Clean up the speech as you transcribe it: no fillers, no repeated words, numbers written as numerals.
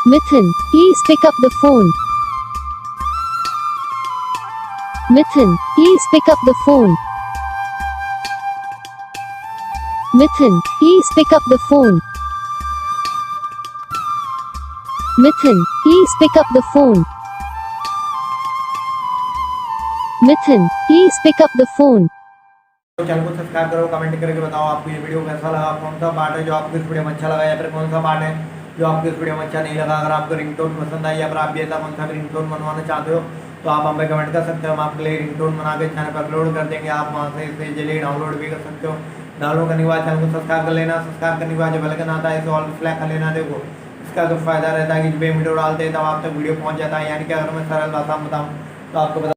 Mithun, please pick up the phone. Mithun, please pick up the phone. Mithun, please pick up the phone. Mithun, please pick up the phone. Mithun, please pick up the phone. Channel को subscribe करो, comment करके बताओ आपको ये video कैसा लगा, कौन सा पार्ट है जो आपको इस वीडियो में अच्छा लगा या फिर कौन सा पार्ट है जो आपको इस वीडियो में अच्छा नहीं लगा। अगर आपको रिंगटोन पसंद आई या फिर आप भी ऐसा कौन सा रिंगटोन बनवाना चाहते हो तो आप हमें कमेंट कर सकते हो। हम आपके लिए रिंगटोन बना के चैनल पर अपलोड कर देंगे, आप वहाँ से इसे जल्दी डाउनलोड भी कर सकते हो। डाउनलोड करने के बाद चैनल को सब्सक्राइब कर लेना, सब्सक्राइब करने के बाद जो बेल आइकन आता है इसे ऑल सेलेक्ट कर लेना। देखो इसका तो फायदा रहता है कि जब वीडियो डालते हैं तब आप तक वीडियो पहुँच जाता है, यानी कि अगर मैं सरल भाषा में बताऊँ तो आपको